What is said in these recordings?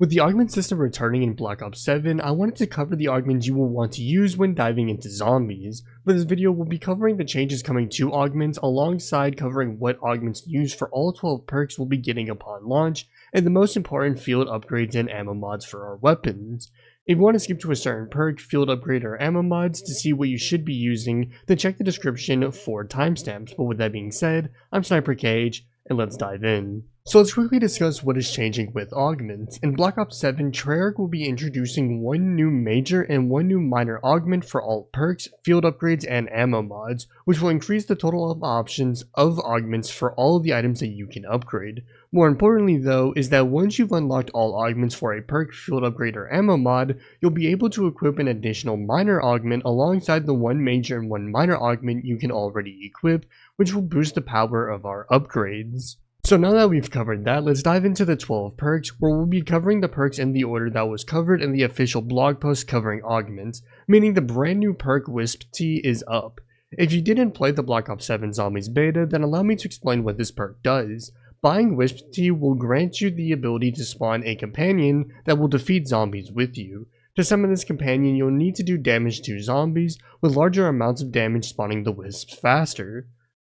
With the augment system returning in Black Ops 7, I wanted to cover the augments you will want to use when diving into zombies. For this video, we'll be covering the changes coming to augments alongside covering what augments used for all 12 perks we'll be getting upon launch, and the most important field upgrades and ammo mods for our weapons. If you want to skip to a certain perk, field upgrade, or ammo mods to see what you should be using, then check the description for timestamps. But with that being said, I'm SniperKH, and let's dive in. So let's quickly discuss what is changing with augments. In Black Ops 7, Treyarch will be introducing one new major and one new minor augment for all perks, field upgrades, and ammo mods, which will increase the total of options of augments for all of the items that you can upgrade. More importantly though, is that once you've unlocked all augments for a perk, field upgrade, or ammo mod, you'll be able to equip an additional minor augment alongside the one major and one minor augment you can already equip, which will boost the power of our upgrades. So now that we've covered that, let's dive into the 12 perks, where we'll be covering the perks in the order that was covered in the official blog post covering augments, meaning the brand new perk Wisp Tea is up. If you didn't play the Black Ops 7 Zombies beta, then allow me to explain what this perk does. Buying Wisp Tea will grant you the ability to spawn a companion that will defeat zombies with you. To summon this companion, you'll need to do damage to zombies, with larger amounts of damage spawning the wisps faster.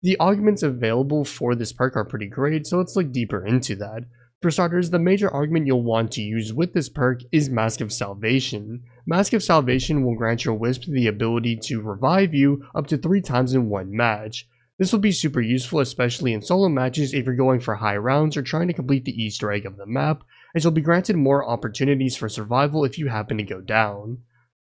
The augments available for this perk are pretty great, so let's look deeper into that. For starters, the major augment you'll want to use with this perk is Mask of Salvation. Mask of Salvation will grant your wisp the ability to revive you up to 3 times in one match. This will be super useful, especially in solo matches if you're going for high rounds or trying to complete the Easter egg of the map, as you'll be granted more opportunities for survival if you happen to go down.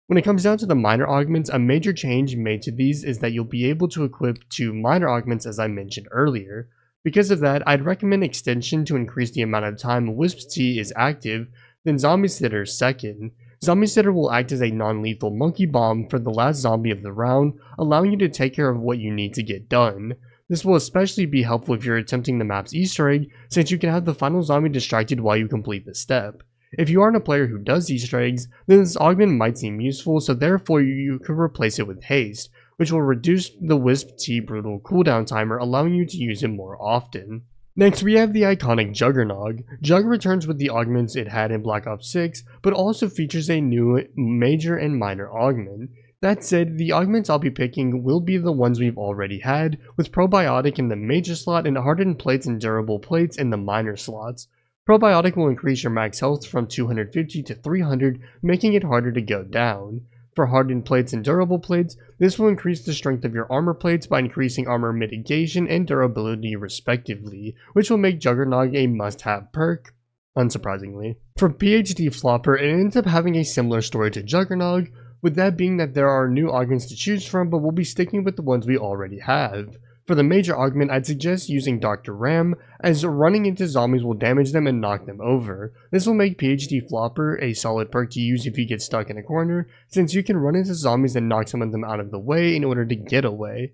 When it comes down to the minor augments, a major change made to these is that you'll be able to equip 2 minor augments as I mentioned earlier. Because of that, I'd recommend Extension to increase the amount of time Wisp Tea is active, then Zombie Sitter second. Zombie Sitter will act as a non-lethal monkey bomb for the last zombie of the round, allowing you to take care of what you need to get done. This will especially be helpful if you're attempting the map's Easter egg, since you can have the final zombie distracted while you complete the step. If you aren't a player who does Easter eggs, then this augment might seem useful, so therefore you could replace it with Haste, which will reduce the Wisp Tea brutal cooldown timer, allowing you to use it more often. Next, we have the iconic Juggernog. Jug returns with the augments it had in Black Ops 6, but also features a new major and minor augment. That said, the augments I'll be picking will be the ones we've already had, with Probiotic in the major slot and Hardened Plates and Durable Plates in the minor slots. Probiotic will increase your max health from 250 to 300, making it harder to go down. For hardened plates and durable plates, this will increase the strength of your armor plates by increasing armor mitigation and durability respectively, which will make Juggernog a must-have perk, unsurprisingly. For PhD Flopper, it ends up having a similar story to Juggernog, with that being that there are new augments to choose from, but we'll be sticking with the ones we already have. For the major augment, I'd suggest using Dr. Ram, as running into zombies will damage them and knock them over. This will make PhD Flopper a solid perk to use if you get stuck in a corner, since you can run into zombies and knock some of them out of the way in order to get away.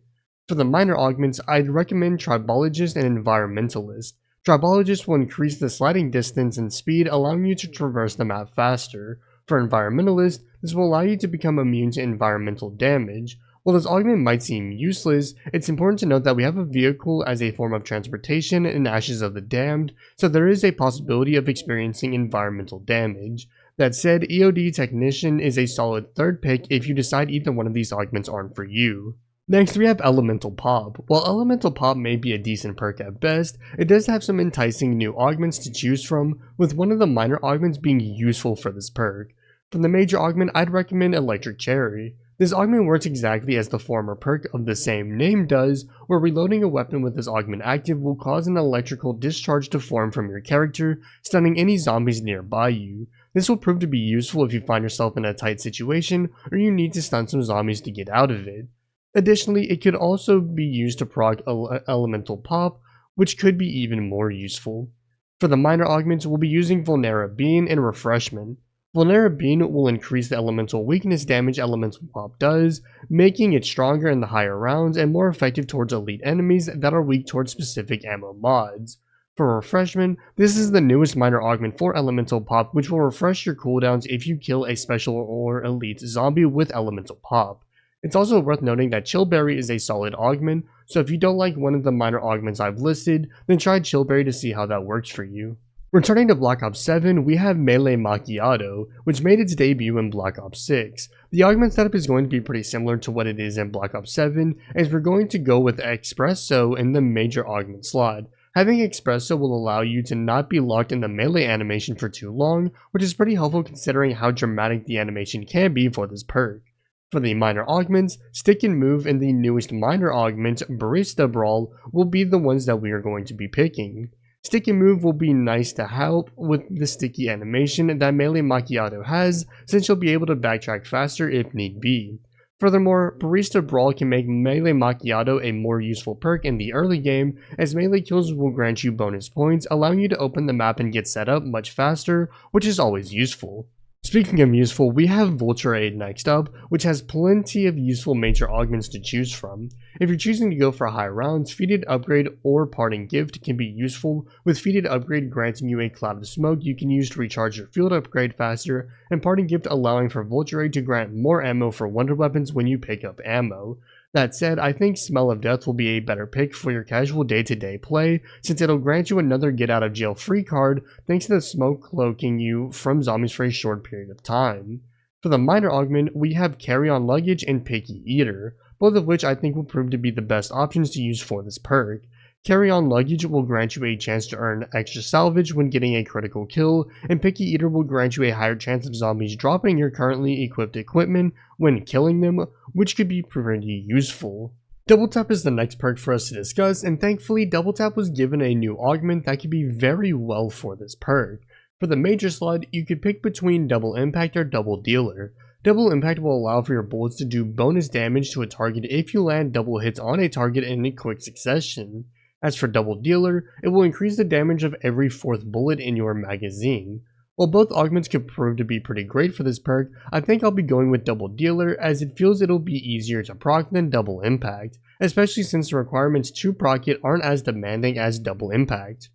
For the minor augments, I'd recommend Tribologist and Environmentalist. Tribologist will increase the sliding distance and speed, allowing you to traverse the map faster. For Environmentalist, this will allow you to become immune to environmental damage. While this augment might seem useless, it's important to note that we have a vehicle as a form of transportation in Ashes of the Damned, so there is a possibility of experiencing environmental damage. That said, EOD Technician is a solid third pick if you decide either one of these augments aren't for you. Next, we have Elemental Pop. While Elemental Pop may be a decent perk at best, it does have some enticing new augments to choose from, with one of the minor augments being useful for this perk. For the major augment, I'd recommend Electric Cherry. This augment works exactly as the former perk of the same name does, where reloading a weapon with this augment active will cause an electrical discharge to form from your character, stunning any zombies nearby you. This will prove to be useful if you find yourself in a tight situation, or you need to stun some zombies to get out of it. Additionally, it could also be used to proc Elemental Pop, which could be even more useful. For the minor augments, we'll be using Vulture Aid and Refreshment. Vulture Aid will increase the elemental weakness damage Elemental Pop does, making it stronger in the higher rounds and more effective towards elite enemies that are weak towards specific ammo mods. For Refreshment, this is the newest minor augment for Elemental Pop, which will refresh your cooldowns if you kill a special or elite zombie with Elemental Pop. It's also worth noting that Chillberry is a solid augment, so if you don't like one of the minor augments I've listed, then try Chillberry to see how that works for you. Returning to Black Ops 7, we have Melee Macchiato, which made its debut in Black Ops 6. The augment setup is going to be pretty similar to what it is in Black Ops 7, as we're going to go with Espresso in the major augment slot. Having Espresso will allow you to not be locked in the melee animation for too long, which is pretty helpful considering how dramatic the animation can be for this perk. For the minor augments, Stick and Move and the newest minor augment, Barista Brawl, will be the ones that we are going to be picking. Stick and Move will be nice to help with the sticky animation that Melee Macchiato has, since you'll be able to backtrack faster if need be. Furthermore, Barista Brawl can make Melee Macchiato a more useful perk in the early game, as melee kills will grant you bonus points, allowing you to open the map and get set up much faster, which is always useful. Speaking of useful, we have Vulture Aid next up, which has plenty of useful major augments to choose from. If you're choosing to go for high rounds, Feeded Upgrade or Parting Gift can be useful, with Feeded Upgrade granting you a cloud of smoke you can use to recharge your field upgrade faster, and Parting Gift allowing for Vulture Aid to grant more ammo for wonder weapons when you pick up ammo. That said, I think Smell of Death will be a better pick for your casual day-to-day play, since it'll grant you another get out of jail free card thanks to the smoke cloaking you from zombies for a short period of time. For the minor augment, we have Carry On Luggage and Picky Eater, both of which I think will prove to be the best options to use for this perk. Carry On Luggage will grant you a chance to earn extra salvage when getting a critical kill, and Picky Eater will grant you a higher chance of zombies dropping your currently equipped equipment when killing them, which could be pretty useful. Double Tap is the next perk for us to discuss, and thankfully Double Tap was given a new augment that could be very well for this perk. For the major slot, you could pick between Double Impact or Double Dealer. Double Impact will allow for your bullets to do bonus damage to a target if you land double hits on a target in a quick succession. As for Double Dealer, it will increase the damage of every fourth bullet in your magazine. While both augments could prove to be pretty great for this perk, I think I'll be going with Double Dealer as it feels it'll be easier to proc than Double Impact, especially since the requirements to proc it aren't as demanding as Double Impact.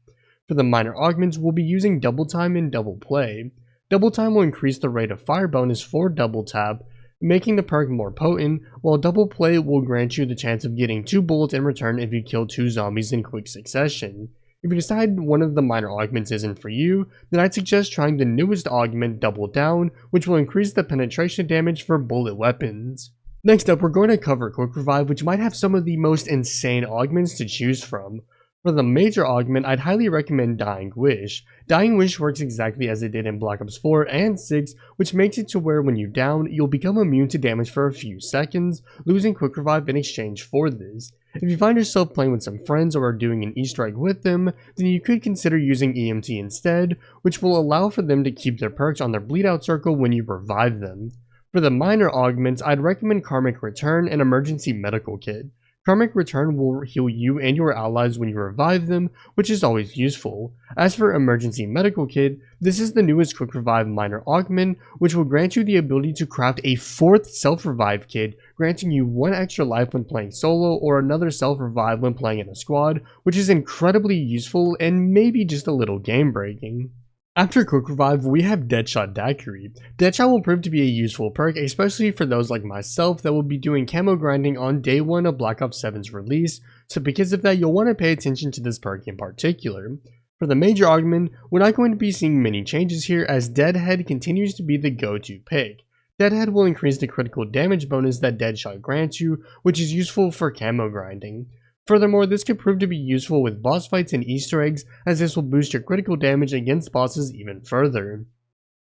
For the minor augments, we'll be using Double Time and Double Play. Double Time will increase the rate of fire bonus for Double Tap, making the perk more potent, while Double Play will grant you the chance of getting 2 bullets in return if you kill 2 zombies in quick succession. If you decide one of the minor augments isn't for you, then I'd suggest trying the newest augment, Double Down, which will increase the penetration damage for bullet weapons. Next up, we're going to cover Quick Revive, which might have some of the most insane augments to choose from. For the major augment, I'd highly recommend Dying Wish. Dying Wish works exactly as it did in Black Ops 4 and 6, which makes it to where when you down, you'll become immune to damage for a few seconds, losing Quick Revive in exchange for this. If you find yourself playing with some friends or are doing an Easter egg with them, then you could consider using EMT instead, which will allow for them to keep their perks on their bleed out circle when you revive them. For the minor augments, I'd recommend Karmic Return and Emergency Medical Kit. Karmic Return will heal you and your allies when you revive them, which is always useful. As for Emergency Medical Kit, this is the newest Quick Revive minor augment, which will grant you the ability to craft a 4th self-revive kit, granting you 1 extra life when playing solo or another self-revive when playing in a squad, which is incredibly useful and maybe just a little game breaking. After Quick Revive, we have Deadshot Daquiri. Deadshot will prove to be a useful perk, especially for those like myself that will be doing camo grinding on day 1 of Black Ops 7's release, so because of that you'll want to pay attention to this perk in particular. For the major augment, we're not going to be seeing many changes here as Deadhead continues to be the go-to pick. Deadhead will increase the critical damage bonus that Deadshot grants you, which is useful for camo grinding. Furthermore, this could prove to be useful with boss fights and Easter eggs, as this will boost your critical damage against bosses even further.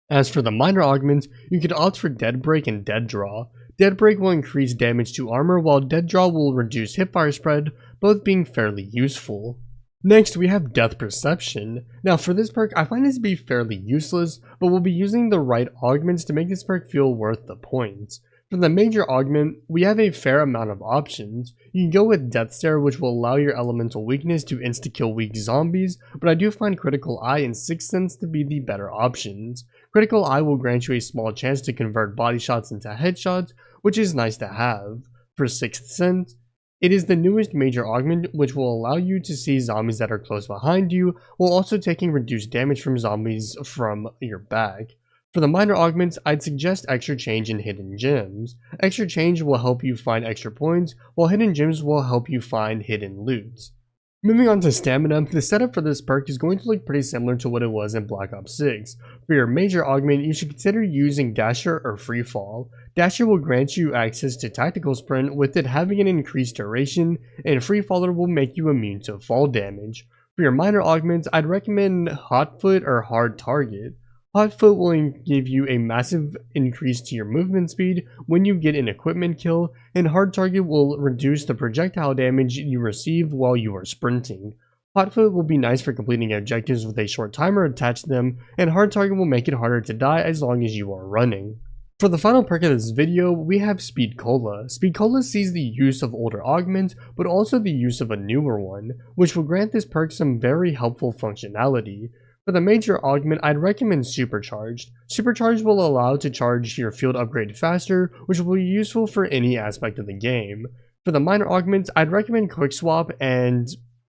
As for the minor augments, you could opt for Dead Break and Dead Draw. Dead Break will increase damage to armor, while Dead Draw will reduce hipfire spread, both being fairly useful. Next, we have Death Perception. Now for this perk, I find this to be fairly useless, but we'll be using the right augments to make this perk feel worth the points. For the major augment, we have a fair amount of options. You can go with Death Stare, which will allow your elemental weakness to insta-kill weak zombies, but I do find Critical Eye and Sixth Sense to be the better options. Critical Eye will grant you a small chance to convert body shots into headshots, which is nice to have. For Sixth Sense, it is the newest major augment, which will allow you to see zombies that are close behind you, while also taking reduced damage from zombies from your back. For the minor augments, I'd suggest Extra Change and Hidden Gems. Extra Change will help you find extra points, while Hidden Gems will help you find hidden loots. Moving on to Stamin-Up, the setup for this perk is going to look pretty similar to what it was in Black Ops 6. For your major augment, you should consider using Dasher or Freefall. Dasher will grant you access to Tactical Sprint, with it having an increased duration, and Freefaller will make you immune to fall damage. For your minor augments, I'd recommend Hotfoot or Hard Target. Hotfoot will give you a massive increase to your movement speed when you get an equipment kill, and Hard Target will reduce the projectile damage you receive while you are sprinting. Hotfoot will be nice for completing objectives with a short timer attached to them, and Hard Target will make it harder to die as long as you are running. For the final perk of this video, we have Speed Cola. Speed Cola sees the use of older augments, but also the use of a newer one, which will grant this perk some very helpful functionality. For the major augment, I'd recommend Supercharged. Supercharged will allow to charge your field upgrade faster, which will be useful for any aspect of the game. For the minor augments, I'd recommend Quick Swap and,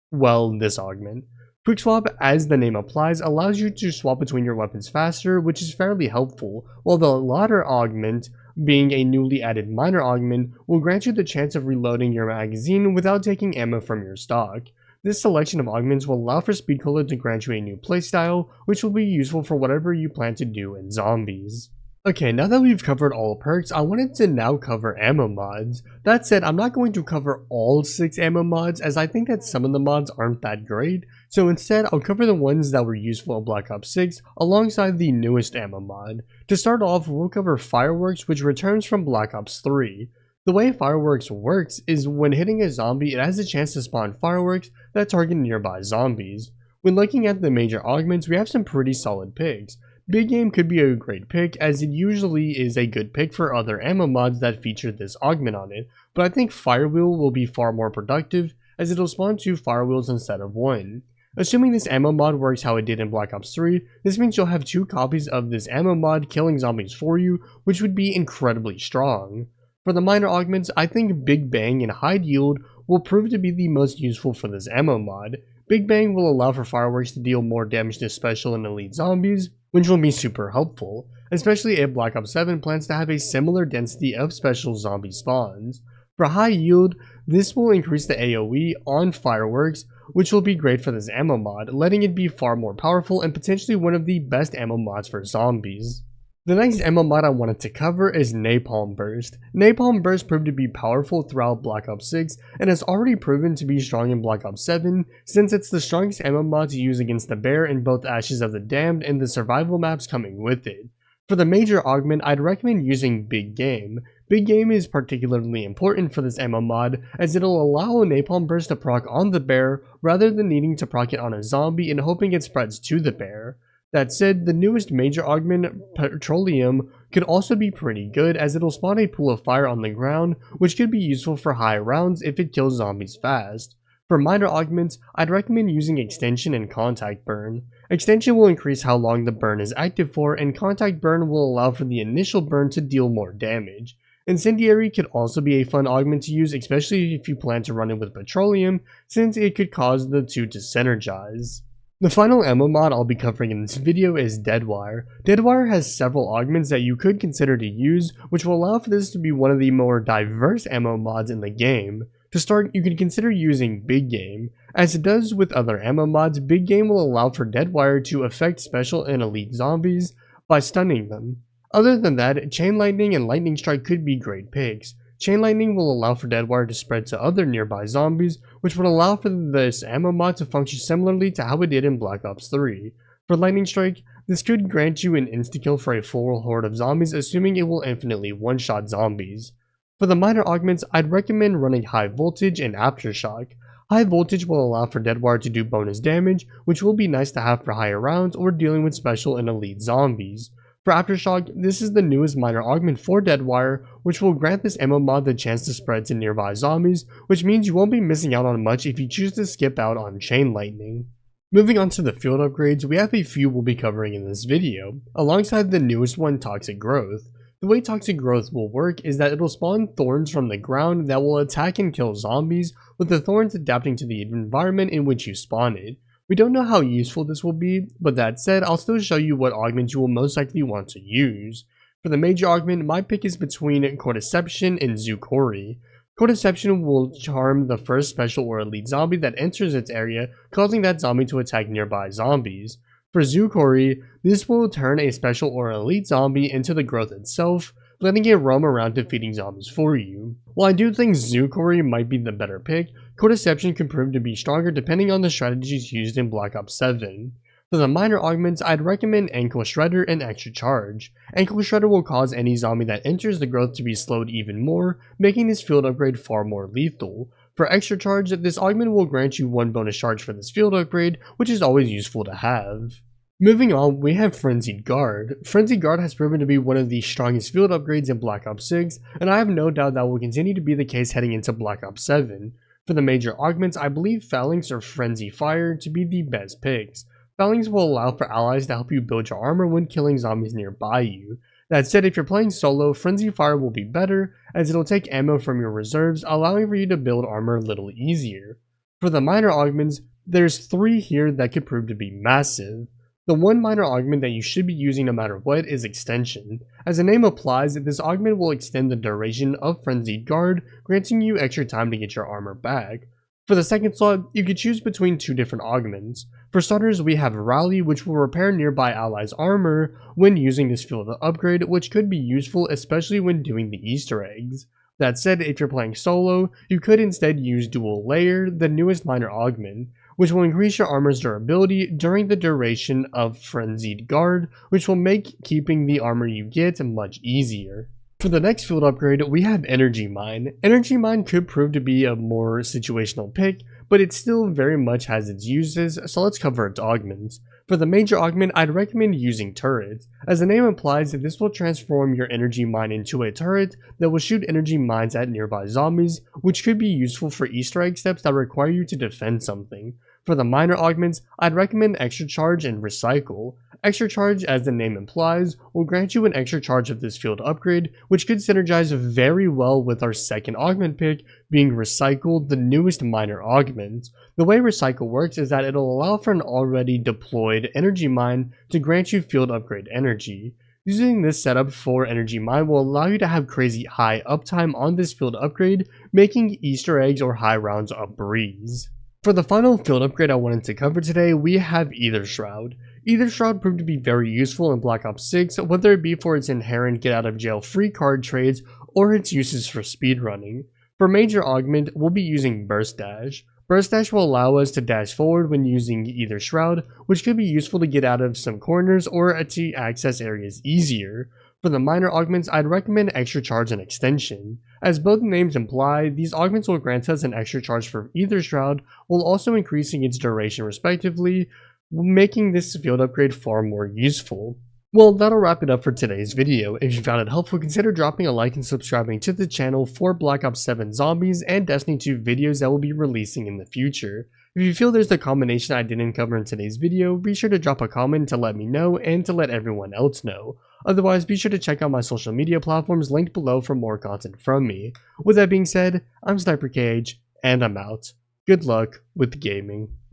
well, this augment. Quick Swap, as the name applies, allows you to swap between your weapons faster, which is fairly helpful, while the latter augment, being a newly added minor augment, will grant you the chance of reloading your magazine without taking ammo from your stock. This selection of augments will allow for Speed Cola to grant you a new playstyle, which will be useful for whatever you plan to do in zombies. Okay, now that we've covered all perks, I wanted to now cover ammo mods. That said, I'm not going to cover all 6 ammo mods, as I think that some of the mods aren't that great, so instead I'll cover the ones that were useful in Black Ops 6 alongside the newest ammo mod. To start off, we'll cover Fireworks, which returns from Black Ops 3. The way Fireworks works is when hitting a zombie, it has a chance to spawn fireworks that target nearby zombies. When looking at the major augments, we have some pretty solid picks. Big Game could be a great pick, as it usually is a good pick for other ammo mods that feature this augment on it, but I think Firewheel will be far more productive, as it'll spawn 2 firewheels instead of 1. Assuming this ammo mod works how it did in Black Ops 3, this means you'll have 2 copies of this ammo mod killing zombies for you, which would be incredibly strong. For the minor augments, I think Big Bang and High Yield will prove to be the most useful for this ammo mod. Big Bang will allow for fireworks to deal more damage to special and elite zombies, which will be super helpful, especially if Black Ops 7 plans to have a similar density of special zombie spawns. For High Yield, this will increase the AoE on fireworks, which will be great for this ammo mod, letting it be far more powerful and potentially one of the best ammo mods for zombies. The next ammo mod I wanted to cover is Napalm Burst. Napalm Burst proved to be powerful throughout Black Ops 6 and has already proven to be strong in Black Ops 7 since it's the strongest ammo mod to use against the bear in both Ashes of the Damned and the survival maps coming with it. For the major augment, I'd recommend using Big Game. Big Game is particularly important for this ammo mod as it'll allow a Napalm Burst to proc on the bear rather than needing to proc it on a zombie and hoping it spreads to the bear. That said, the newest major augment, Petroleum, could also be pretty good as it'll spawn a pool of fire on the ground, which could be useful for high rounds if it kills zombies fast. For minor augments, I'd recommend using Extension and Contact Burn. Extension will increase how long the burn is active for, and Contact Burn will allow for the initial burn to deal more damage. Incendiary could also be a fun augment to use, especially if you plan to run it with Petroleum, since it could cause the two to synergize. The final ammo mod I'll be covering in this video is Deadwire. Deadwire has several augments that you could consider to use, which will allow for this to be one of the more diverse ammo mods in the game. To start, you can consider using Big Game. As it does with other ammo mods, Big Game will allow for Deadwire to affect special and elite zombies by stunning them. Other than that, Chain Lightning and Lightning Strike could be great picks. Chain Lightning will allow for Deadwire to spread to other nearby zombies, which would allow for this ammo mod to function similarly to how it did in Black Ops 3. For Lightning Strike, this could grant you an insta-kill for a full horde of zombies, assuming it will infinitely one-shot zombies. For the minor augments, I'd recommend running High Voltage and Aftershock. High Voltage will allow for Deadwire to do bonus damage, which will be nice to have for higher rounds or dealing with special and elite zombies. For Aftershock, this is the newest minor augment for Deadwire, which will grant this ammo mod the chance to spread to nearby zombies, which means you won't be missing out on much if you choose to skip out on Chain Lightning. Moving on to the field upgrades, we have a few we'll be covering in this video, alongside the newest one, Toxic Growth. The way Toxic Growth will work is that it'll spawn thorns from the ground that will attack and kill zombies, with the thorns adapting to the environment in which you spawn it. We don't know how useful this will be, but that said, I'll still show you what augments you will most likely want to use. For the major augment, my pick is between Cordyception and Zukori. Cordyception will charm the first special or elite zombie that enters its area, causing that zombie to attack nearby zombies. For Zukori, this will turn a special or elite zombie into the growth itself, letting it roam around defeating zombies for you. While I do think Zukori might be the better pick, Cordyception can prove to be stronger depending on the strategies used in Black Ops 7. For the minor augments, I'd recommend Ankle Shredder and Extra Charge. Ankle Shredder will cause any zombie that enters the growth to be slowed even more, making this field upgrade far more lethal. For Extra Charge, this augment will grant you 1 bonus charge for this field upgrade, which is always useful to have. Moving on, we have Frenzied Guard. Frenzied Guard has proven to be one of the strongest field upgrades in Black Ops 6, and I have no doubt that will continue to be the case heading into Black Ops 7. For the major augments, I believe Phalanx or Frenzy Fire to be the best picks. Phalanx will allow for allies to help you build your armor when killing zombies nearby you. That said, if you're playing solo, Frenzy Fire will be better, as it'll take ammo from your reserves, allowing for you to build armor a little easier. For the minor augments, there's 3 here that could prove to be massive. The one minor augment that you should be using no matter what is Extension. As the name implies, this augment will extend the duration of Frenzied Guard, granting you extra time to get your armor back. For the second slot, you could choose between 2 different augments. For starters, we have Rally, which will repair nearby allies' armor when using this field upgrade, which could be useful especially when doing the Easter eggs. That said, if you're playing solo, you could instead use Dual Layer, the newest minor augment, which will increase your armor's durability during the duration of Frenzied Guard, which will make keeping the armor you get much easier. For the next field upgrade, we have Energy Mine. Energy Mine could prove to be a more situational pick, but it still very much has its uses, so let's cover its augments. For the major augment, I'd recommend using Turret. As the name implies, this will transform your Energy Mine into a turret that will shoot energy mines at nearby zombies, which could be useful for Easter egg steps that require you to defend something. For the minor augments, I'd recommend Extra Charge and Recycle. Extra Charge, as the name implies, will grant you an extra charge of this field upgrade, which could synergize very well with our second augment pick, being Recycle, the newest minor augment. The way Recycle works is that it'll allow for an already deployed energy mine to grant you field upgrade energy. Using this setup for Energy Mine will allow you to have crazy high uptime on this field upgrade, making Easter eggs or high rounds a breeze. For the final field upgrade I wanted to cover today, we have Aether Shroud. Aether Shroud proved to be very useful in Black Ops 6, whether it be for its inherent get out of jail free card trades or its uses for speedrunning. For major augment, we'll be using Burst Dash. Burst Dash will allow us to dash forward when using Aether Shroud, which could be useful to get out of some corners or to access areas easier. For the minor augments, I'd recommend Extra Charge and Extension. As both names imply, these augments will grant us an extra charge for Aether Shroud, while also increasing its duration respectively, making this field upgrade far more useful. Well, that'll wrap it up for today's video. If you found it helpful, consider dropping a like and subscribing to the channel for Black Ops 7 Zombies and Destiny 2 videos that will be releasing in the future. If you feel there's a combination I didn't cover in today's video, be sure to drop a comment to let me know and to let everyone else know. Otherwise, be sure to check out my social media platforms linked below for more content from me. With that being said, I'm SniperKH, and I'm out. Good luck with gaming.